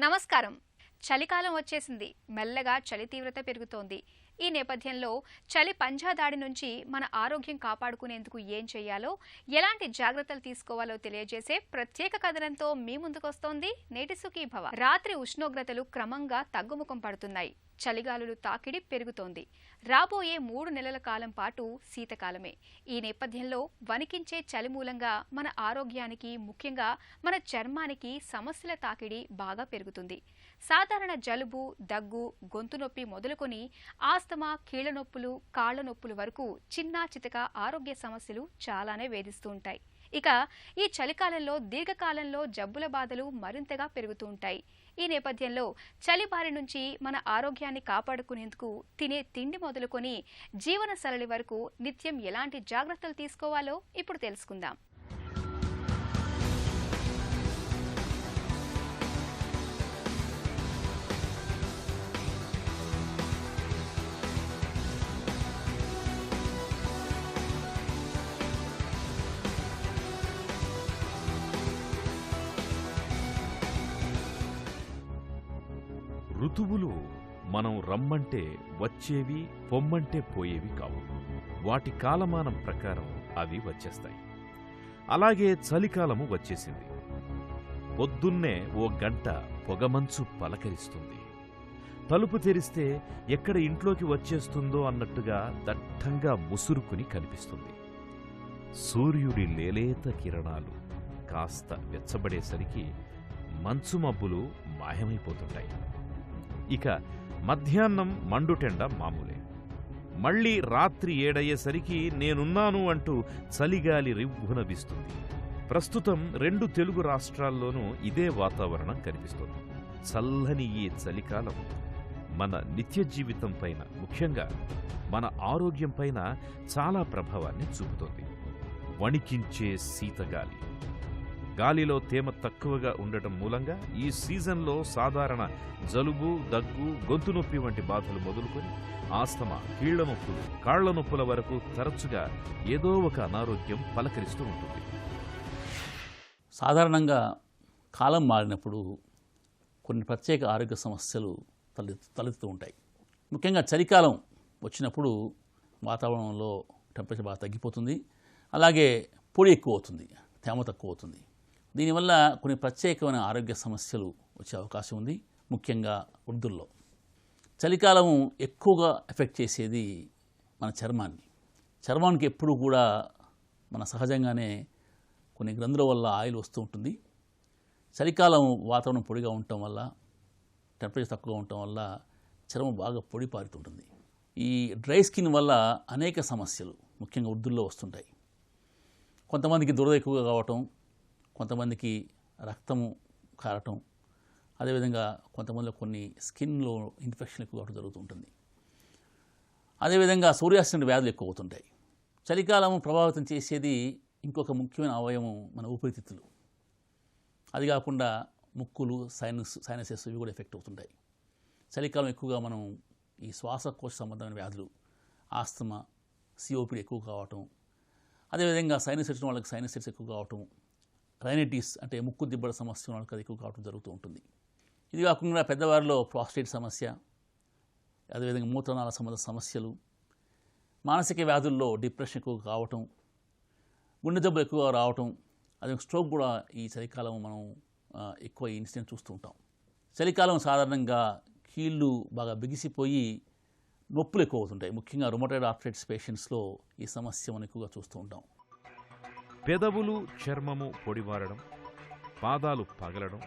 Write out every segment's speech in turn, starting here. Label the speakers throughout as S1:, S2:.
S1: నమస్కారం. చలికాలం వచ్చేసింది. మెల్లగా చలి తీవ్రత పెరుగుతోంది. ఈ నేపథ్యంలో చలి పంజా దాడి నుంచి మన ఆరోగ్యం కాపాడుకునేందుకు ఏం చేయాలో, ఎలాంటి జాగ్రత్తలు తీసుకోవాలో తెలియజేసే ప్రత్యేక కథనంతో మీ ముందుకొస్తోంది నేటి సుఖీభవ. రాత్రి ఉష్ణోగ్రతలు క్రమంగా తగ్గుముఖం పడుతున్నాయి. చలిగాలులు తాకిడి పెరుగుతోంది. రాబోయే 3 నెలల కాలం పాటు శీతకాలమే. ఈ నేపథ్యంలో వణికించే చలి మూలంగా మన ఆరోగ్యానికి, ముఖ్యంగా మన చర్మానికి సమస్యల తాకిడి బాగా పెరుగుతుంది. సాధారణ జలుబు, దగ్గు, గొంతు నొప్పి మొదలుకొని ఆస్తమా, కీళ్ల నొప్పులు, కాళ్ల నొప్పులు వరకు చిన్నా చితక ఆరోగ్య సమస్యలు చాలానే వేధిస్తూ ఉంటాయి. ఇక ఈ చలికాలంలో దీర్ఘకాలంలో జబ్బుల బాధలు మరింతగా పెరుగుతూ ఉంటాయి. ఈ నేపథ్యంలో చలి బారి నుంచి మన ఆరోగ్యాన్ని కాపాడుకునేందుకు తినే తిండి మొదలుకొని జీవన సరళి వరకు నిత్యం ఎలాంటి జాగ్రత్తలు తీసుకోవాలో ఇప్పుడు తెలుసుకుందాం.
S2: ఋతువులు మనం రమ్మంటే వచ్చేవి, పొమ్మంటే పోయేవి కావు. వాటి కాలమానం ప్రకారం అవి వచ్చేస్తాయి. అలాగే చలికాలము వచ్చేసింది. పొద్దున్నే ఓ గంట పొగమంచు పలకరిస్తుంది. తలుపు తెరిస్తే ఎక్కడ ఇంట్లోకి వచ్చేస్తుందో అన్నట్టుగా దట్టంగా ముసురుకుని కనిపిస్తుంది. సూర్యుడి లేలేత కిరణాలు కాస్త వెచ్చబడేసరికి మంచు మబ్బులు మాయమైపోతుంటాయి. ఇక మధ్యాహ్నం మండుటెండ మామూలే. మళ్లీ రాత్రి 7 అయ్యేసరికి నేనున్నాను అంటూ చలిగాలి రివ్వున వీస్తుంది. ప్రస్తుతం 2 తెలుగు రాష్ట్రాల్లోనూ ఇదే వాతావరణం కనిపిస్తోంది. చల్లని ఈ చలికాలం మన నిత్య జీవితం పైన, ముఖ్యంగా మన ఆరోగ్యం పైన చాలా ప్రభావాన్ని చూపుతోంది. వణికించే శీతగాలి, గాలిలో తేమ తక్కువగా ఉండటం మూలంగా ఈ సీజన్లో సాధారణ జలుబు, దగ్గు, గొంతు నొప్పి వంటి బాధలు మొదలుకొని ఆస్తమా, కీళ్ల నొప్పులు, కాళ్ల నొప్పుల వరకు తరచుగా ఏదో ఒక అనారోగ్యం పలకరిస్తూ ఉంటుంది.
S3: సాధారణంగా కాలం మారినప్పుడు కొన్ని ప్రత్యేక ఆరోగ్య సమస్యలు తలెత్తుతూ ఉంటాయి. ముఖ్యంగా చలికాలం వచ్చినప్పుడు వాతావరణంలో టెంపరేచర్ బాగా తగ్గిపోతుంది. అలాగే పొడి ఎక్కువ అవుతుంది, తేమ తక్కువ అవుతుంది. దీనివల్ల కొన్ని ప్రత్యేకమైన ఆరోగ్య సమస్యలు వచ్చే అవకాశం ఉంది, ముఖ్యంగా వృద్ధుల్లో. చలికాలము ఎక్కువగా ఎఫెక్ట్ చేసేది మన చర్మాన్ని. చర్మానికి ఎప్పుడు కూడా మన సహజంగానే కొన్ని గ్రంథుల వల్ల ఆయిల్ వస్తూ ఉంటుంది. చలికాలం వాతావరణం పొడిగా ఉండటం వల్ల, టెంపరేచర్ తక్కువగా ఉండటం వల్ల చర్మం బాగా పొడి పారుతుంటుంది. ఈ డ్రై స్కిన్ వల్ల అనేక సమస్యలు ముఖ్యంగా వృద్ధుల్లో వస్తుంటాయి. కొంతమందికి దురద ఎక్కువగా కావటం, కొంతమందికి రక్తము కారటం, అదేవిధంగా కొంతమందిలో కొన్ని స్కిన్లో ఇన్ఫెక్షన్ ఎక్కువ కావడం జరుగుతూ ఉంటుంది. అదేవిధంగా సూర్యాస్తమయ వ్యాధులు ఎక్కువ అవుతుంటాయి. చలికాలం ప్రభావితం చేసేది ఇంకొక ముఖ్యమైన అవయవం మన ఊపిరితిత్తులు. అది కాకుండా ముక్కులు, సైనసెస్ ఇవి కూడా ఎఫెక్ట్ అవుతుంటాయి. చలికాలం ఎక్కువగా మనం ఈ శ్వాసకోశ సంబంధమైన వ్యాధులు, ఆస్తమా, సిఓపిడి ఎక్కువ కావటం, అదేవిధంగా సైనస్ వచ్చిన వాళ్ళకి సైనసైటిస్ ఎక్కువ కావటం, రైనైటిస్ అంటే ముక్కు దిబ్బల సమస్య వాళ్ళకి అది ఎక్కువ కావడం జరుగుతూ ఉంటుంది. ఇది కాకుండా పెద్దవారిలో ప్రాస్టేట్ సమస్య, అదేవిధంగా మూత్రనాళ సంబంధ సమస్యలు, మానసిక వ్యాధుల్లో డిప్రెషన్ ఎక్కువ కావటం, గుండె జబ్బులు ఎక్కువగా రావటం, అదే స్ట్రోక్ కూడా ఈ చలికాలం మనం ఎక్కువ ఇన్సిడెంట్ చూస్తూ ఉంటాం. చలికాలం సాధారణంగా కీళ్ళు బాగా బిగిసిపోయి నొప్పులు ఎక్కువ అవుతుంటాయి. ముఖ్యంగా రుమటాయిడ్ ఆర్థరైటిస్ పేషెంట్స్లో ఈ సమస్య మనం ఎక్కువగా చూస్తూ ఉంటాం.
S2: పెదవులు, చర్మము పొడివారడం, పాదాలు పగలడం,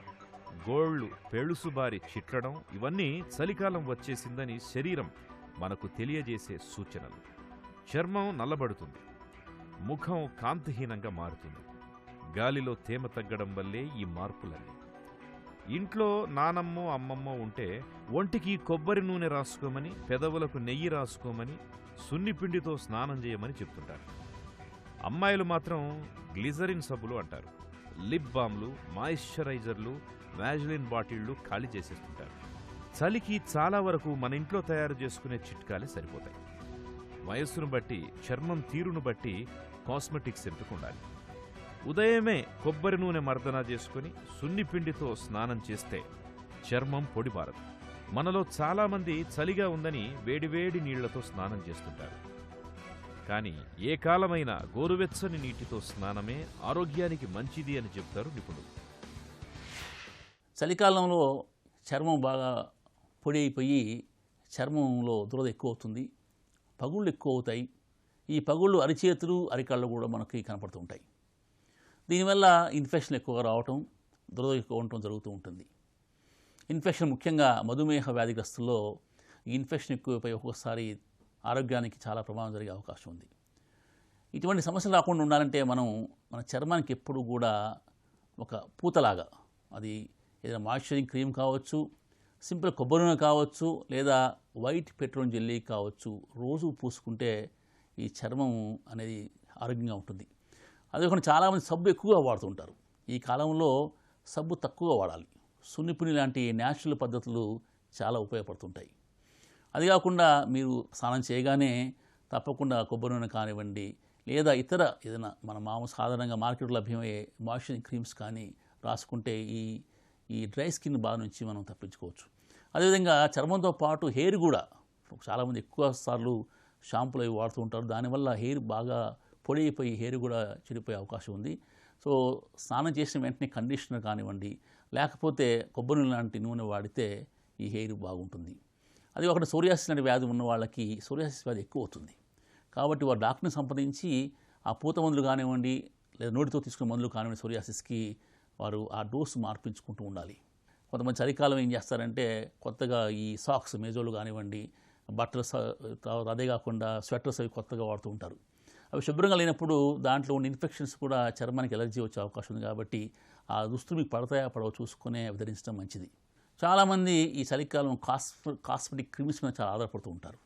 S2: గోళ్లు పెళుసుబారి చిట్లడం ఇవన్నీ చలికాలం వచ్చేసిందని శరీరం మనకు తెలియజేసే సూచనలు. చర్మం నల్లబడుతుంది, ముఖం కాంతిహీనంగా మారుతుంది. గాలిలో తేమ తగ్గడం వల్లే ఈ మార్పులన్నీ. ఇంట్లో నానమ్మో అమ్మమ్మో ఉంటే ఒంటికి కొబ్బరి నూనె రాసుకోమని, పెదవులకు నెయ్యి రాసుకోమని, సున్నిపిండితో స్నానం చేయమని చెప్తుంటారు. అమ్మాయిలు మాత్రం గ్లిజరిన్ సబ్బులు అంటారు. లిప్ బామ్లు, మాయిశ్చరైజర్లు, వ్యాజిలిన్ బాటిళ్లు ఖాళీ చేసేస్తుంటారు. చలికి చాలా వరకు మన ఇంట్లో తయారు చేసుకునే చిట్కాలే సరిపోతాయి. వయస్సును బట్టి, చర్మం తీరును బట్టి కాస్మెటిక్స్ ఎంపికండాలి. ఉదయమే కొబ్బరి నూనె మర్దన చేసుకుని సున్నిపిండితో స్నానం చేస్తే చర్మం పొడిబారదు. మనలో చాలామంది చలిగా ఉందని వేడివేడి నీళ్లతో స్నానం చేస్తుంటారు. కానీ ఏ కాలమైనా గోరువెచ్చని నీటితో స్నానమే ఆరోగ్యానికి మంచిది అని చెప్తారు నిపుణులు.
S3: చలికాలంలో చర్మం బాగా పొడి అయిపోయి చర్మంలో దురద ఎక్కువ అవుతుంది, పగుళ్ళు ఎక్కువ అవుతాయి. ఈ పగుళ్ళు అరిచేతులు అరికాళ్ళు కూడా మనకి కనపడుతూ ఉంటాయి. దీనివల్ల ఇన్ఫెక్షన్ ఎక్కువగా రావటం, దురద ఎక్కువ ఉండటం జరుగుతూ ఉంటుంది. ఇన్ఫెక్షన్ ముఖ్యంగా మధుమేహ వ్యాధిగ్రస్తుల్లో ఈ ఇన్ఫెక్షన్ ఎక్కువైపోయి ఒక్కొక్కసారి ఆరోగ్యానికి చాలా ప్రమాదం జరిగే అవకాశం ఉంది. ఇటువంటి సమస్యలు రాకుండా ఉండాలంటే మన చర్మానికి ఎప్పుడు కూడా ఒక పూతలాగా, అది ఏదైనా మాయిశ్చరింగ్ క్రీమ్ కావచ్చు, సింపుల్ కొబ్బరి నూనె కావచ్చు, లేదా వైట్ పెట్రోల్ జెల్లీ కావచ్చు, రోజు పూసుకుంటే ఈ చర్మం అనేది ఆరోగ్యంగా ఉంటుంది. అదే కాకుండా చాలామంది సబ్బు ఎక్కువగా వాడుతుంటారు. ఈ కాలంలో సబ్బు తక్కువగా వాడాలి. సున్నిపిని లాంటి న్యాచురల్ పద్ధతులు చాలా ఉపయోగపడుతుంటాయి. అది కాకుండా మీరు స్నానం చేయగానే తప్పకుండా కొబ్బరి నూనె కానివ్వండి, లేదా ఇతర ఏదైనా మన సాధారణంగా మార్కెట్లో లభ్యమయ్యే మాయిశ్చరింగ్ క్రీమ్స్ కానీ రాసుకుంటే ఈ డ్రై స్కిన్ బాధ నుంచి మనం తప్పించుకోవచ్చు. అదేవిధంగా చర్మంతో పాటు హెయిర్ కూడా చాలామంది ఎక్కువ సార్లు షాంపూలు అవి వాడుతూ ఉంటారు. దానివల్ల హెయిర్ బాగా పొడి అయిపోయి హెయిర్ కూడా చెడిపోయే అవకాశం ఉంది. సో స్నానం చేసిన వెంటనే కండిషనర్ కానివ్వండి, లేకపోతే కొబ్బరి నూనె లాంటి నూనె వాడితే ఈ హెయిర్ బాగుంటుంది. అది ఒకటి సోరియాసిస్ లాంటి వ్యాధి ఉన్న వాళ్ళకి సోరియాసిస్ వ్యాధి ఎక్కువ అవుతుంది. కాబట్టి వారు డాక్టర్ని సంప్రదించి ఆ పూత మందులు కానివ్వండి, లేదా నోటితో తీసుకునే మందులు కానివ్వండి, సోరియాసిస్కి వారు ఆ డోసు మార్పించుకుంటూ ఉండాలి. కొంతమంది చలికాలం ఏం చేస్తారంటే కొత్తగా ఈ సాక్స్ మేజోలు కానివ్వండి, బట్టలు అదే కాకుండా స్వెటర్స్ అవి కొత్తగా వాడుతూ ఉంటారు. అవి శుభ్రంగా లేనప్పుడు దాంట్లో ఉన్న ఇన్ఫెక్షన్స్ కూడా చర్మానికి ఎలర్జీ వచ్చే అవకాశం ఉంది. కాబట్టి ఆ దుస్తులు మీకు పడతాయా పడవ చూసుకునే ధరించడం మంచిది. చాలామంది ఈ చలికాలం కాస్మెటిక్ క్రీమ్స్ మీద చాలా ఆధారపడుతూ ఉంటారు.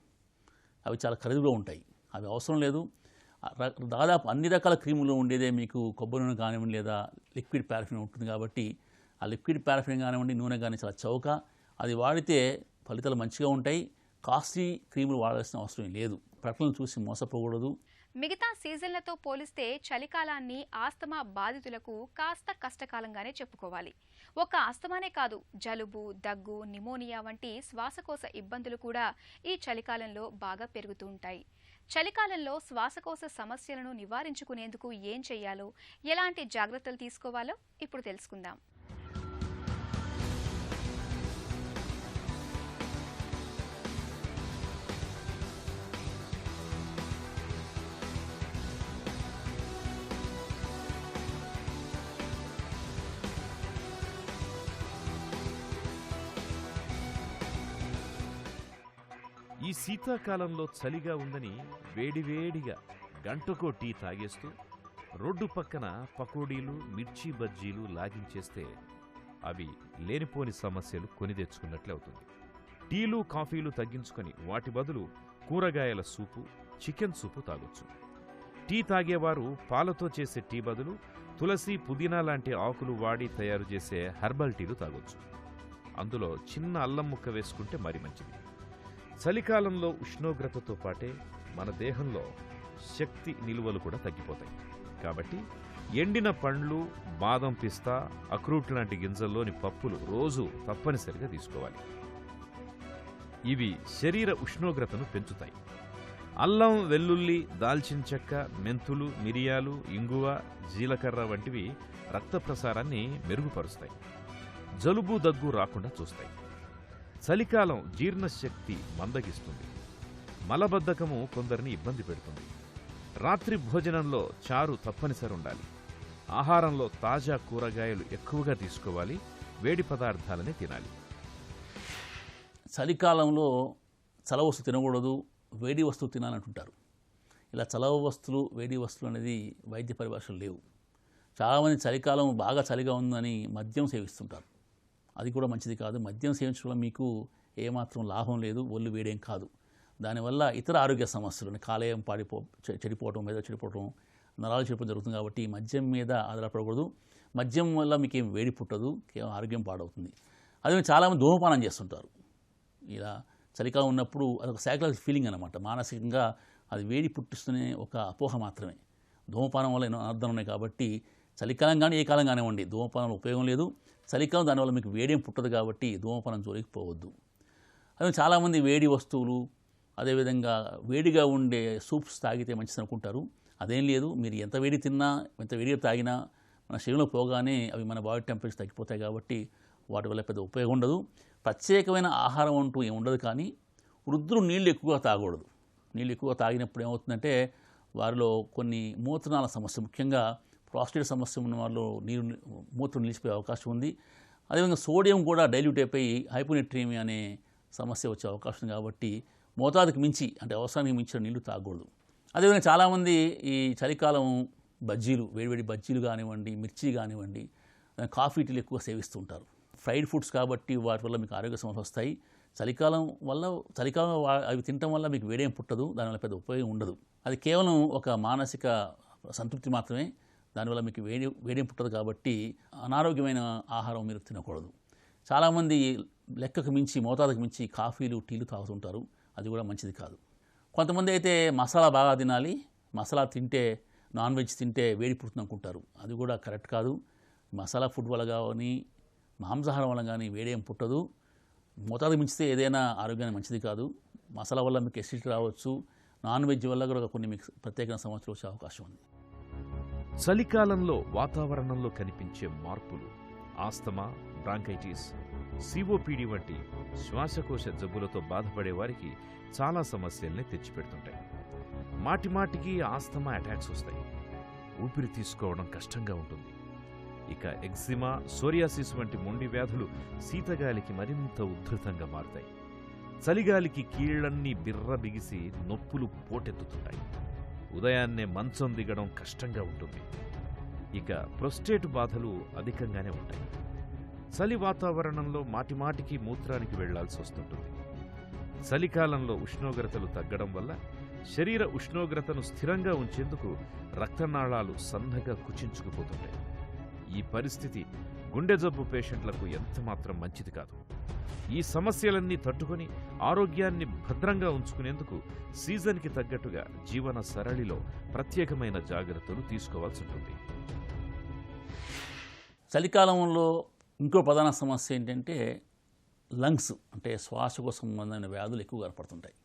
S3: అవి చాలా ఖరీదుగా ఉంటాయి. అవి అవసరం లేదు. దాదాపు అన్ని రకాల క్రీములు ఉండేదే మీకు కొబ్బరి నూనె కానివ్వండి, లేదా లిక్విడ్ పారాఫిన్ ఉంటుంది. కాబట్టి ఆ లిక్విడ్ పారాఫిన్ కానివ్వండి, నూనె కానీ చాలా చౌక. అది వాడితే ఫలితాలు మంచిగా ఉంటాయి. కాస్ట్లీ క్రీములు వాడాల్సిన అవసరం లేదు. ప్రకటనలు చూసి మోసపోకూడదు.
S1: మిగతా సీజన్లతో పోలిస్తే చలికాలాన్ని ఆస్తమా బాధితులకు కాస్త కష్టకాలంగానే చెప్పుకోవాలి. ఒక ఆస్తమానే కాదు, జలుబు, దగ్గు, నిమోనియా వంటి శ్వాసకోశ ఇబ్బందులు కూడా ఈ చలికాలంలో బాగా పెరుగుతూ ఉంటాయి. చలికాలంలో శ్వాసకోశ సమస్యలను నివారించుకునేందుకు ఏం చేయాలో, ఎలాంటి జాగ్రత్తలు తీసుకోవాలో ఇప్పుడు తెలుసుకుందాం.
S2: ఈ శీతాకాలంలో చలిగా ఉందని వేడివేడిగా గంటకో టీ తాగేస్తూ రోడ్డు పక్కన పకోడీలు, మిర్చి బజ్జీలు లాగించేస్తే అవి లేనిపోని సమస్యలు కొని తెచ్చుకున్నట్లే అవుతుంది. టీలు, కాఫీలు తగ్గించుకొని వాటి బదులు కూరగాయల సూపు, చికెన్ సూపు తాగొచ్చు. టీ తాగేవారు పాలతో చేసే టీ బదులు తులసి, పుదీనా లాంటి ఆకులు వాడి తయారు చేసే హెర్బల్ టీలు తాగొచ్చు. అందులో చిన్న అల్లం ముక్క వేసుకుంటే మరి మంచిది. చలికాలంలో ఉష్ణోగ్రతతో పాటే మన దేహంలో శక్తి నిలువలు కూడా తగ్గిపోతాయి. కాబట్టి ఎండిన పండ్లు, బాదం, పిస్తా, అక్రూట్ లాంటి గింజల్లోని పప్పులు రోజు తప్పనిసరిగా తీసుకోవాలి. ఇవి శరీర ఉష్ణోగ్రతను పెంచుతాయి. అల్లం, వెల్లుల్లి, దాల్చిన చెక్క, మెంతులు, మిరియాలు, ఇంగువ, జీలకర్ర వంటివి రక్త ప్రసారాన్ని మెరుగుపరుస్తాయి. జలుబు, దగ్గు రాకుండా చూస్తాయి. చలికాలం జీర్ణశక్తి మందగిస్తుంది. మలబద్ధకము కొందరిని ఇబ్బంది పెడుతుంది. రాత్రి భోజనంలో చారు తప్పనిసరి ఉండాలి. ఆహారంలో తాజా కూరగాయలు ఎక్కువగా తీసుకోవాలి. వేడి పదార్థాలని తినాలి.
S3: చలికాలంలో చలవ వస్తువు తినకూడదు, వేడి వస్తువు తినాలంటుంటారు. ఇలా చలవ వస్తువులు, వేడి వస్తువులు అనేది వైద్య పరిభాషలు లేవు. చాలామంది చలికాలం బాగా చలిగా ఉందని మద్యం సేవిస్తుంటారు. అది కూడా మంచిది కాదు. మద్యం సేవించడం మీకు ఏమాత్రం లాభం లేదు, ఒళ్ళు వేడేం కాదు. దానివల్ల ఇతర ఆరోగ్య సమస్యలు, కాలేయం చెడిపోవడం, మీద చెడిపోవడం, నరాలు చెడిపోవడం జరుగుతుంది. కాబట్టి మద్యం మీద ఆధారపడకూడదు. మద్యం వల్ల మీకేం వేడి పుట్టదు, కేవలం ఆరోగ్యం పాడవుతుంది. అదే చాలామంది ధూమపానం చేస్తుంటారు. ఇలా చలికాలం ఉన్నప్పుడు అదొక సైకలాజికల్ ఫీలింగ్ అనమాట. మానసికంగా అది వేడి పుట్టిస్తూనే ఒక అపోహ మాత్రమే. ధూమపానం వల్ల ఎన్నో అనర్థాలు ఉన్నాయి. కాబట్టి చలికాలం కానీ ఏ కాలం కానివ్వండి ధూమపానం ఉపయోగం లేదు. చలికాలం దానివల్ల మీకు వేడేం పుట్టదు కాబట్టి ధూమపానం జోలికి పోవద్దు. అదే చాలామంది వేడి వస్తువులు అదేవిధంగా వేడిగా ఉండే సూప్స్ తాగితే మంచిది అనుకుంటారు. అదేం లేదు. మీరు ఎంత వేడి తిన్నా ఎంత వేడిగా తాగినా మన శరీరంలో పోగానే అవి మన బాడీ టెంపరేచర్ తగ్గిపోతాయి కాబట్టి వాటి వల్ల పెద్ద ఉపయోగం ఉండదు. ప్రత్యేకమైన ఆహారం అంటూ ఏమి ఉండదు. కానీ వృద్ధులు నీళ్ళు ఎక్కువగా తాగకూడదు. నీళ్ళు ఎక్కువగా తాగినప్పుడు ఏమవుతుందంటే వారిలో కొన్ని మూత్రనాళ సమస్య, ముఖ్యంగా ప్రాస్టేట్ సమస్య ఉన్న వాళ్ళు మూత్రం నిలిచిపోయే అవకాశం ఉంది. అదేవిధంగా సోడియం కూడా డైల్యూట్ అయిపోయి హైపోనెట్రీమియా అనే సమస్య వచ్చే అవకాశం ఉంది. కాబట్టి మోతాదుకి మించి అంటే అవసరానికి మించిన నీళ్లు తాగకూడదు. అదేవిధంగా చాలామంది ఈ చలికాలం బజ్జీలు, వేడివేడి బజ్జీలు కానివ్వండి, మిర్చి కానివ్వండి, కాఫీ టీలు ఎక్కువ సేవిస్తుంటారు. ఫ్రైడ్ ఫుడ్స్ కాబట్టి వాటి వల్ల మీకు ఆరోగ్య సమస్యలు వస్తాయి. చలికాలం అవి తినటం వల్ల మీకు వేడేం పుట్టదు, దానివల్ల పెద్ద ఉపయోగం ఉండదు. అది కేవలం ఒక మానసిక సంతృప్తి మాత్రమే. దానివల్ల మీకు వేడేం పుట్టదు కాబట్టి అనారోగ్యమైన ఆహారం మీరు తినకూడదు. చాలామంది లెక్కకు మించి మోతాదుకు మించి కాఫీలు టీలు తాగుతుంటారు. అది కూడా మంచిది కాదు. కొంతమంది అయితే మసాలా బాగా తినాలి, మసాలా తింటే నాన్ వెజ్ తింటే వేడి పుడుతుంది అనుకుంటారు. అది కూడా కరెక్ట్ కాదు. మసాలా ఫుడ్ వల్ల కానీ మాంసాహారం వల్ల కానీ వేడేం పుట్టదు. మోతాదు మించితే ఏదైనా ఆరోగ్యానికి మంచిది కాదు. మసాలా వల్ల మీకు ఎసిడిటీ రావచ్చు. నాన్ వెజ్ వల్ల కూడా కొన్ని మీకు ప్రత్యేకమైన సమస్యలు వచ్చే అవకాశం ఉంది.
S2: చలికాలంలో వాతావరణంలో కనిపించే మార్పులు ఆస్తమా, బ్రాంకైటిస్, సిఓపిడి వంటి శ్వాసకోశ జబ్బులతో బాధపడే వారికి చాలా సమస్యల్ని తెచ్చిపెడుతుంటాయి. మాటిమాటికి ఆస్తమా అటాక్స్ వస్తాయి. ఊపిరి తీసుకోవడం కష్టంగా ఉంటుంది. ఇక ఎగ్జిమా, సోరియాసిస్ వంటి మొండి వ్యాధులు శీతగాలికి మరింత ఉధృతంగా మారుతాయి. చలిగాలికి కీళ్లన్నీ బిర్ర బిగిసి నొప్పులు పోటెత్తుతుంటాయి. ఉదయాన్నే మంచం దిగడం కష్టంగా ఉంటుంది. ఇక ప్రొస్టేట్ బాధలు అధికంగానే ఉంటాయి. చలి వాతావరణంలో మాటిమాటికి మూత్రానికి వెళ్లాల్సి వస్తుంటుంది. చలికాలంలో ఉష్ణోగ్రతలు తగ్గడం వల్ల శరీర ఉష్ణోగ్రతను స్థిరంగా ఉంచేందుకు రక్తనాళాలు సన్నగా కుచించుకుపోతుంటాయి. ఈ పరిస్థితి గుండె జబ్బు పేషెంట్లకు ఎంతమాత్రం మంచిది కాదు. ఈ సమస్యలన్నీ తట్టుకొని ఆరోగ్యాన్ని భద్రంగా ఉంచుకునేందుకు సీజన్కి తగ్గట్టుగా జీవన సరళిలో ప్రత్యేకమైన జాగ్రత్తలు తీసుకోవాల్సి ఉంటుంది.
S3: చలికాలంలో ఇంకో ప్రధాన సమస్య ఏంటంటే లంగ్స్ అంటే శ్వాసకు సంబంధమైన వ్యాధులు ఎక్కువ ఏర్పడుతుంటాయి.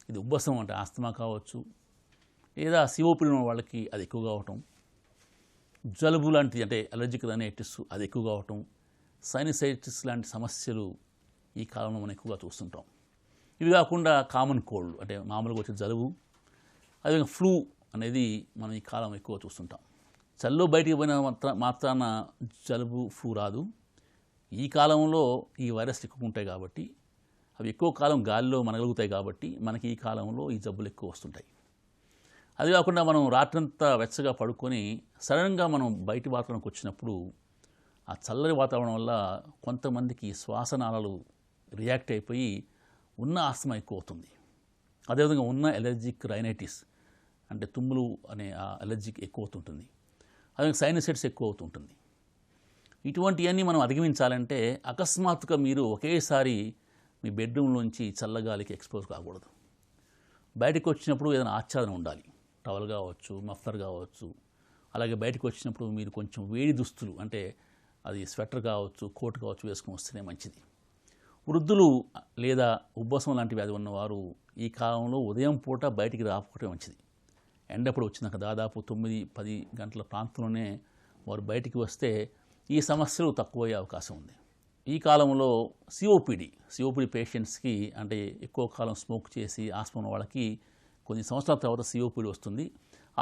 S3: ఇది ఉబ్బసం అంటే ఆస్తమా కావచ్చు, లేదా సిఓపిడి ఉన్న వాళ్ళకి అది ఎక్కువగా అవటం, జలుబు లాంటి అంటే అలర్జిక్ రైనైటిస్ అది ఎక్కువగా అవటం, సైనసైటిస్ లాంటి సమస్యలు ఈ కాలంలో మనం ఎక్కువగా చూస్తుంటాం. ఇవి కాకుండా కామన్ కోల్డ్ అంటే మామూలుగా వచ్చే జలుబు, అదేవిధంగా ఫ్లూ అనేది మనం ఈ కాలం ఎక్కువ చూస్తుంటాం. చల్లో బయటికి పోయిన మాత్రాన జలుబు, ఫ్లూ రాదు. ఈ కాలంలో ఈ వైరస్లు ఎక్కువ ఉంటాయి కాబట్టి, అవి ఎక్కువ కాలం గాలిలో మనగలుగుతాయి కాబట్టి మనకి ఈ కాలంలో ఈ జబ్బులు ఎక్కువ వస్తుంటాయి. అది కాకుండా మనం రాత్రంతా వెచ్చగా పడుకొని సడన్గా మనం బయటి వాతావరణంకి వచ్చినప్పుడు ఆ చల్లని వాతావరణం వల్ల కొంతమందికి శ్వాసనాళాలు రియాక్ట్ అయిపోయి ఉన్న ఆస్తమా ఎక్కువ అవుతుంది. అదేవిధంగా ఉన్న ఎలర్జిక్ రైనైటిస్ అంటే తుమ్ములు అనే ఆ ఎలర్జిక్ ఎక్కువ అవుతుంటుంది. అదేవిధంగా సైనసైటిస్ ఎక్కువ అవుతుంటుంది. ఇటువంటివన్నీ మనం అధిగమించాలంటే అకస్మాత్తుగా మీరు ఒకేసారి మీ బెడ్రూమ్లోంచి చల్లగాలికి ఎక్స్పోజ్ కాకూడదు. బయటకు వచ్చినప్పుడు ఏదైనా ఆచ్ఛాదన ఉండాలి. టవల్ కావచ్చు, మఫ్లర్ కావచ్చు. అలాగే బయటకు వచ్చినప్పుడు మీరు కొంచెం వేడి దుస్తులు అంటే అది స్వెటర్ కావచ్చు, కోట్ కావచ్చు వేసుకొని వస్తేనే మంచిది. వృద్ధులు లేదా ఉబ్బసం లాంటి వ్యాధి ఉన్నవారు ఈ కాలంలో ఉదయం పూట బయటికి రాకపోవటం మంచిది. ఎండప్పుడు వచ్చినాక దాదాపు 9-10 గంటల ప్రాంతంలోనే వారు బయటికి వస్తే ఈ సమస్యలు తక్కువయ్యే అవకాశం ఉంది. ఈ కాలంలో సిఓపిడి పేషెంట్స్కి అంటే ఎక్కువ కాలం స్మోక్ చేసి ఆస్మా ఉన్న వాళ్ళకి కొన్ని సంవత్సరాల తర్వాత సిఓపిడి వస్తుంది.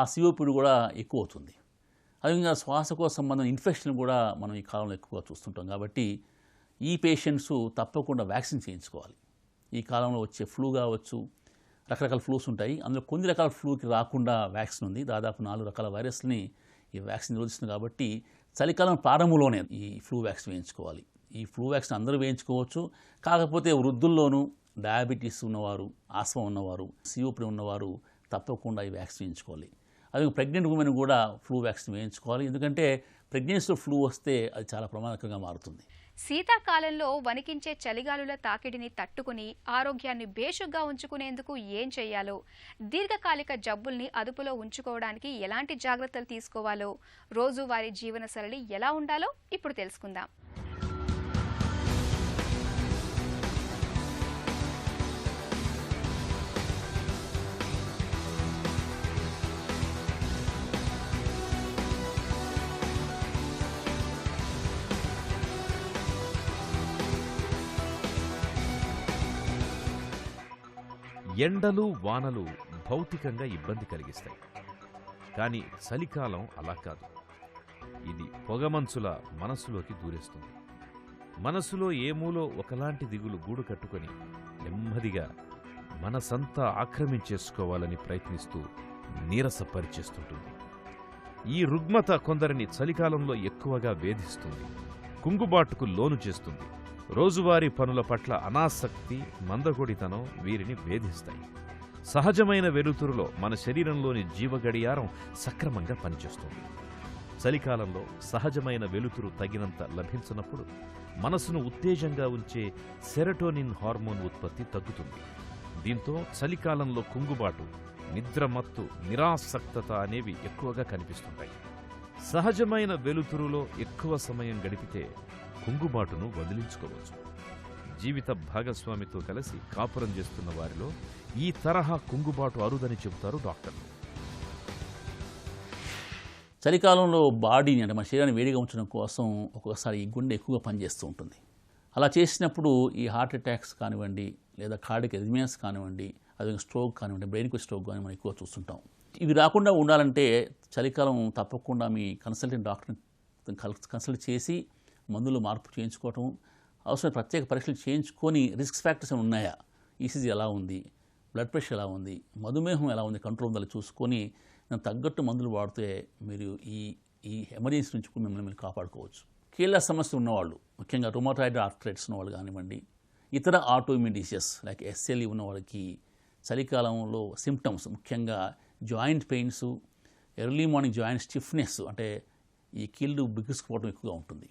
S3: ఆ సిఓపిడి కూడా ఎక్కువ అవుతుంది. అదేవిధంగా శ్వాసకోశ సంబంధం ఇన్ఫెక్షన్ కూడా మనం ఈ కాలంలో ఎక్కువగా చూస్తుంటాం. కాబట్టి ఈ పేషెంట్స్ తప్పకుండా వ్యాక్సిన్ చేయించుకోవాలి. ఈ కాలంలో వచ్చే ఫ్లూ కావచ్చు, రకరకాల ఫ్లూస్ ఉంటాయి. అందులో కొన్ని రకాల ఫ్లూకి రాకుండా వ్యాక్సిన్ ఉంది. దాదాపు 4 రకాల వైరస్ని ఈ వ్యాక్సిన్ నిరోధిస్తుంది. కాబట్టి చలికాలం ప్రారంభంలోనే ఈ ఫ్లూ వ్యాక్సిన్ వేయించుకోవాలి. ఈ ఫ్లూ వ్యాక్సిన్ అందరూ వేయించుకోవచ్చు. కాకపోతే వృద్ధుల్లోనూ డయాబెటీస్ ఉన్నవారు, ఆస్మా ఉన్నవారు, సిఓపిడి ఉన్నవారు తప్పకుండా ఈ వ్యాక్సిన్ వేయించుకోవాలి. అదే ప్రెగ్నెంట్ ఉమెన్ కూడా ఫ్లూ వ్యాక్సిన్ వేయించుకోవాలి. ఎందుకంటే ప్రెగ్నెన్సీలో ఫ్లూ వస్తే అది చాలా ప్రమాదకరంగా మారుతుంది.
S1: శీతాకాలంలో వణికించే చలిగాలుల తాకిడిని తట్టుకుని ఆరోగ్యాన్ని బేషుగ్గా ఉంచుకునేందుకు ఏం చేయాలో, దీర్ఘకాలిక జబ్బుల్ని అదుపులో ఉంచుకోవడానికి ఎలాంటి జాగ్రత్తలు తీసుకోవాలో, రోజువారీ జీవనశైలి ఎలా ఉండాలో ఇప్పుడు తెలుసుకుందాం.
S2: ఎండలు వానలు భౌతికంగా ఇబ్బంది కలిగిస్తాయి. కానీ చలికాలం అలా కాదు. ఇది పొగమంచులా మనసులోకి దూరేస్తుంది. మనసులో ఏమూలో ఒకలాంటి దిగులు గూడు కట్టుకొని నెమ్మదిగా మనసంతా ఆక్రమించేసుకోవాలని ప్రయత్నిస్తూ నీరసపరిచేస్తుంటుంది. ఈ రుగ్మత కొందరిని చలికాలంలో ఎక్కువగా వేధిస్తుంది, కుంగుబాటుకు లోను చేస్తుంది. రోజువారీ పనుల పట్ల అనాసక్తి, మందకొడితనం వీరిని వేధిస్తాయి. సహజమైన వెలుతురులో మన శరీరంలోని జీవగడియారం సక్రమంగా పనిచేస్తుంది. చలికాలంలో సహజమైన వెలుతురు తగినంత లభించినప్పుడు మనసును ఉత్తేజంగా ఉంచే సెరటోనిన్ హార్మోన్ ఉత్పత్తి తగ్గుతుంది. దీంతో చలికాలంలో కుంగుబాటు, నిద్రమత్తు, నిరాసక్తత అనేవి ఎక్కువగా కనిపిస్తుంటాయి. సహజమైన వెలుతురులో ఎక్కువ సమయం గడిపితే కుంగుబాటును వదిలించుకోవచ్చు. జీవిత భాగస్వామితో కలిసి కాపురం చేస్తున్న వారిలో ఈ తరహా కుంగుబాటు అరుదని చెబుతారు డాక్టర్లు.
S3: చలికాలంలో బాడీని అంటే మన శరీరాన్ని వేడిగా ఉంచడం కోసం ఒక్కొక్కసారి ఈ గుండె ఎక్కువగా పనిచేస్తూ ఉంటుంది. అలా చేసినప్పుడు ఈ హార్ట్ అటాక్స్ కానివ్వండి, లేదా కార్డియక్ ఎరిథమియాస్ కానివ్వండి, అదే స్ట్రోక్ కానివ్వండి, బ్రెయిన్కి స్ట్రోక్ కానీ మనం ఎక్కువ చూస్తుంటాం. ఇవి రాకుండా ఉండాలంటే చలికాలం తప్పకుండా మీ కన్సల్టెంట్ డాక్టర్ని కన్సల్ట్ చేసి మందులు మార్పు చేయించుకోవటం, అవసరమైన ప్రత్యేక పరీక్షలు చేయించుకొని రిస్క్ ఫ్యాక్టర్స్ ఏమైనా ఉన్నాయా, ఈసీజీ ఎలా ఉంది, బ్లడ్ ప్రెషర్ ఎలా ఉంది, మధుమేహం ఎలా ఉంది, కంట్రోల్ ఉందని చూసుకొని దానికి తగ్గట్టు మందులు వాడితే మీరు ఈ ఎమర్జెన్సీ నుంచి మిమ్మల్ని మీరు కాపాడుకోవచ్చు. కీళ్ళ సమస్య ఉన్నవాళ్ళు, ముఖ్యంగా రుమటాయిడ్ ఆర్థరైటిస్ ఉన్నవాళ్ళు కానివ్వండి, ఇతర ఆటోఇమ్యూన్ డిసీజెస్ లైక్ ఎస్ఎల్ఈ ఉన్న వాళ్ళకి చలికాలంలో సిమ్టమ్స్ ముఖ్యంగా joint pains, early morning joint stiffness అంటే ఈ కీళ్ళు బిగుసుకుపోవడం ఎక్కువగా ఉంటుంది.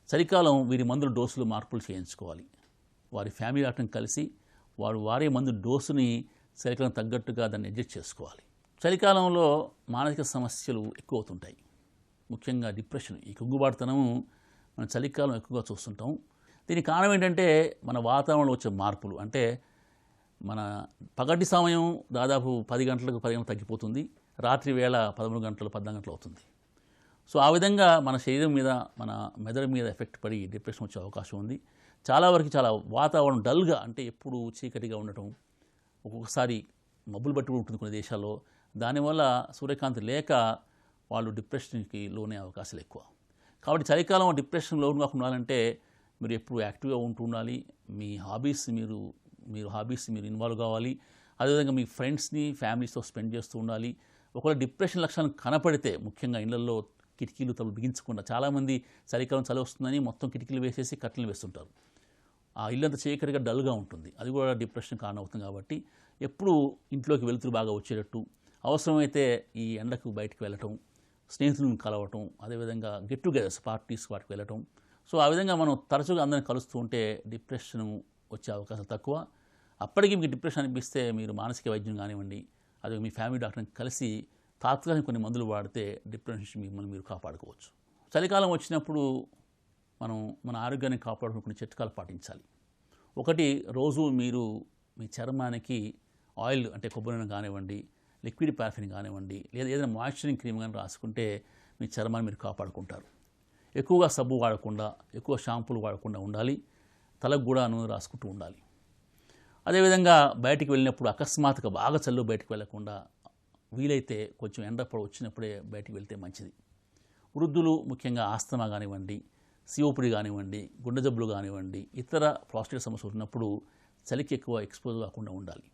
S3: చలికాలం వీరి మందుల డోసులు మార్పులు చేయించుకోవాలి. వారి ఫ్యామిలీ డాక్టర్ని కలిసి వారే మందు డోసుని చలికాలం తగ్గట్టుగా దాన్ని అడ్జస్ట్ చేసుకోవాలి. చలికాలంలో మానసిక సమస్యలు ఎక్కువ అవుతుంటాయి, ముఖ్యంగా డిప్రెషన్, ఈ కుంగుబాటుతనము మనం చలికాలం ఎక్కువగా చూస్తుంటాం. దీనికి కారణం ఏంటంటే మన వాతావరణంలో వచ్చే మార్పులు. అంటే మన పగటి సమయం దాదాపు 10 గంటలకు 10 గంటలకు తగ్గిపోతుంది, రాత్రి వేళ 13 గంటలు 14 గంటలు అవుతుంది. సో ఆ విధంగా మన శరీరం మీద, మన మెదడు మీద ఎఫెక్ట్ పడి డిప్రెషన్ వచ్చే అవకాశం ఉంది. చాలా వరకు చాలా వాతావరణం డల్గా, అంటే ఎప్పుడు చీకటిగా ఉండటం, ఒక్కొక్కసారి మబ్బులు బట్టి ఉంటుంది కొన్ని దేశాల్లో. దానివల్ల సూర్యకాంతి లేక వాళ్ళు డిప్రెషన్కి లోనే అవకాశాలు ఎక్కువ. కాబట్టి చలికాలం డిప్రెషన్ లోన్ కాకుండా ఉండాలంటే మీరు ఎప్పుడు యాక్టివ్గా ఉంటూ ఉండాలి. మీ హాబీస్ మీరు ఇన్వాల్వ్ కావాలి. అదేవిధంగా మీ ఫ్రెండ్స్ని, ఫ్యామిలీస్తో స్పెండ్ చేస్తూ ఉండాలి. ఒకవేళ డిప్రెషన్ లక్షణాలు కనపడితే ముఖ్యంగా ఇళ్లలో కిటికీలు తలుపులు బిగించకుండా, చాలామంది చలికాలం చలి వస్తుందని మొత్తం కిటికీలు వేసేసి కట్టెలు వేస్తుంటారు. ఆ ఇల్లంతా చీకటిగా డల్గా ఉంటుంది, అది కూడా డిప్రెషన్ కారణం అవుతుంది. కాబట్టి ఎప్పుడు ఇంట్లోకి వెలుతురు బాగా వచ్చేటట్టు, అవసరమైతే ఈ ఎండకు బయటకు వెళ్ళటం, స్నేహితులను కలవటం, అదేవిధంగా గెట్ టుగెదర్స్ పార్టీస్ వాటికి వెళ్ళటం. సో ఆ విధంగా మనం తరచుగా అందరిని కలుస్తూ ఉంటే డిప్రెషన్ వచ్చే అవకాశాలు తక్కువ. అప్పటికి మీకు డిప్రెషన్ అనిపిస్తే మీరు మానసిక వైద్యం కానివ్వండి, అదే మీ ఫ్యామిలీ డాక్టర్ని కలిసి తాత్కాలిక కొన్ని మందులు వాడితే డిప్రెషన్ మిమ్మల్ని మీరు కాపాడుకోవచ్చు. చలికాలం వచ్చినప్పుడు మనం మన ఆరోగ్యాన్ని కాపాడుకునే కొన్ని చిట్కాలు పాటించాలి. ఒకటి, రోజు మీరు మీ చర్మానికి ఆయిల్ అంటే కొబ్బరి నూనె కానివ్వండి, లిక్విడ్ పారాఫిన్ కానివ్వండి, లేదా ఏదైనా మాయిశ్చరింగ్ క్రీమ్ కానీ రాసుకుంటే మీ చర్మాన్ని మీరు కాపాడుకుంటారు. ఎక్కువగా సబ్బు వాడకుండా, ఎక్కువ షాంపూలు వాడకుండా ఉండాలి. తలకు కూడా నూనె రాసుకుంటూ ఉండాలి. అదేవిధంగా బయటికి వెళ్ళినప్పుడు అకస్మాత్తుగా బాగా చల్లు బయటికి వెళ్లకుండా, వీలైతే కొంచెం ఎండ వచ్చినప్పుడే బయటికి వెళ్తే మంచిది. వృద్ధులు ముఖ్యంగా ఆస్తమా కానివ్వండి, సిఓపిడి కానివ్వండి, గుండె జబ్బులు కానివ్వండి, ఇతర ప్రాస్టేట్ సమస్యలు ఉన్నప్పుడు చలికి ఎక్కువ ఎక్స్పోజ్ కాకుండా ఉండాలి.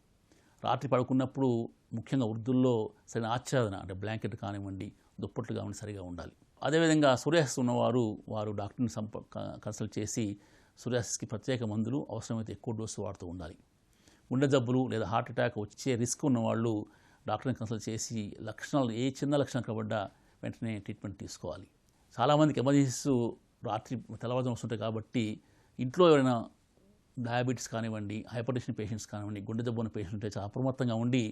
S3: రాత్రి పడుకున్నప్పుడు ముఖ్యంగా వృద్ధుల్లో సరైన ఆచ్ఛాదన అంటే బ్లాంకెట్ కానివ్వండి, దుప్పట్లు కానివ్వండి సరిగా ఉండాలి. అదేవిధంగా సోరియాసిస్ ఉన్నవారు డాక్టర్ని కన్సల్ట్ చేసి సోరియాసిస్కి ప్రత్యేక మందులు, అవసరమైతే ఎక్కువ డోసు వాడుతూ ఉండాలి. గుండె జబ్బులు లేదా హార్ట్ అటాక్ వచ్చే రిస్క్ ఉన్నవాళ్ళు డాక్టర్ని కన్సల్ట్ చేసి లక్షణాలు, ఏ చిన్న లక్షణం కనబడ్డా వెంటనే ట్రీట్మెంట్ తీసుకోవాలి. చాలామందికి ఎమర్జెన్సీస్ రాత్రి తెల్లవారుజామున వస్తుంటాయి కాబట్టి ఇంట్లో ఎవరైనా డయాబెటీస్ కానివ్వండి, హైపర్టెన్షన్ పేషెంట్స్ కానివ్వండి, గుండె జబ్బు ఉన్న పేషెంట్స్ ఉంటే చాలా అప్రమత్తంగా ఉండి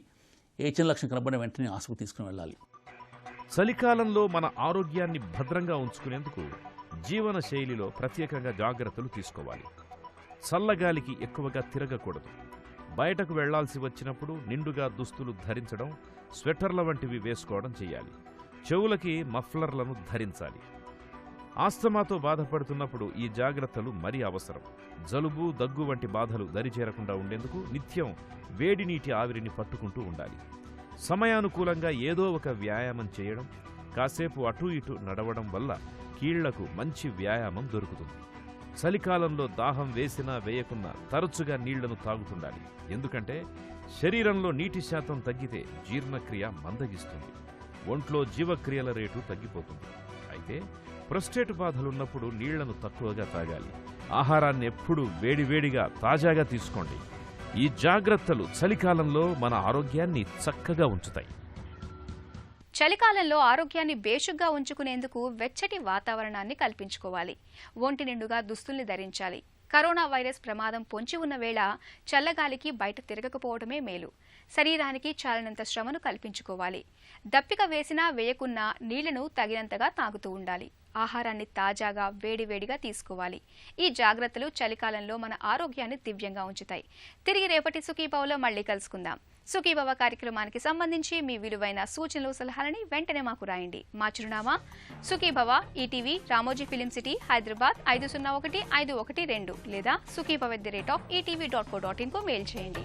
S3: ఏ చిన్న లక్షణం కనబడిన వెంటనే ఆసుపత్రికి తీసుకుని వెళ్ళాలి.
S2: చలికాలంలో మన ఆరోగ్యాన్ని భద్రంగా ఉంచుకునేందుకు జీవన శైలిలో ప్రత్యేకంగా జాగ్రత్తలు తీసుకోవాలి. చల్లగాలికి ఎక్కువగా తిరగకూడదు. బయటకు వెళ్లాల్సి వచ్చినప్పుడు నిండుగా దుస్తులు ధరించడం, స్వెటర్ల వంటివి వేసుకోవడం చేయాలి. చెవులకి మఫ్లర్లను ధరించాలి. ఆస్తమాతో బాధపడుతున్నప్పుడు ఈ జాగ్రత్తలు మరీ అవసరం. జలుబు, దగ్గు వంటి బాధలు దరిచేరకుండా ఉండేందుకు నిత్యం వేడి నీటి ఆవిరిని పట్టుకుంటూ ఉండాలి. సమయానుకూలంగా ఏదో ఒక వ్యాయామం చేయడం, కాసేపు అటూ ఇటూ నడవడం వల్ల కీళ్లకు మంచి వ్యాయామం దొరుకుతుంది. చలికాలంలో దాహం వేసినా వేయకున్నా తరచుగా నీళ్లను తాగుతుండాలి. ఎందుకంటే శరీరంలో నీటి శాతం తగ్గితే జీర్ణక్రియ మందగిస్తుంది, ఒంట్లో జీవక్రియల రేటు తగ్గిపోతుంది. అయితే ప్రొస్టేట్ బాధలున్నప్పుడు నీళ్లను తక్కువగా తాగాలి. ఆహారాన్ని ఎప్పుడూ వేడివేడిగా తాజాగా తీసుకోండి. ఈ జాగ్రత్తలు చలికాలంలో మన ఆరోగ్యాన్ని చక్కగా ఉంచుతాయి.
S1: చలికాలంలో ఆరోగ్యాన్ని బేషుగ్గా ఉంచుకునేందుకు వెచ్చటి వాతావరణాన్ని కల్పించుకోవాలి. ఒంటి నిండుగా దుస్తుల్ని ధరించాలి. కరోనా వైరస్ ప్రమాదం పొంచి ఉన్న వేళ చల్లగాలికి బయట తిరగకపోవడమే మేలు. శరీరానికి చాలినంత శ్రమను కల్పించుకోవాలి. దప్పిక వేసినా వేయకున్నా నీళ్లను తగినంతగా తాగుతూ ఉండాలి. ఆహారాన్ని తాజాగా వేడివేడిగా తీసుకోవాలి. ఈ జాగ్రత్తలు చలికాలంలో మన ఆరోగ్యాన్ని దివ్యంగా ఉంచుతాయి. తిరిగి రేపటి సుఖీభవలో మళ్ళీ కలుసుకుందాం. సుఖీభవ కార్యక్రమానికి సంబంధించి మీ విలువైన సూచనలు, సలహాలని వెంటనే మాకు రాయండి. మా చిరునామా Sukhibhava, ETV, Ramoji film city, Hyderabad 501512 లేదా sukhibhava@etv.co.in కు మెయిల్ చేయండి.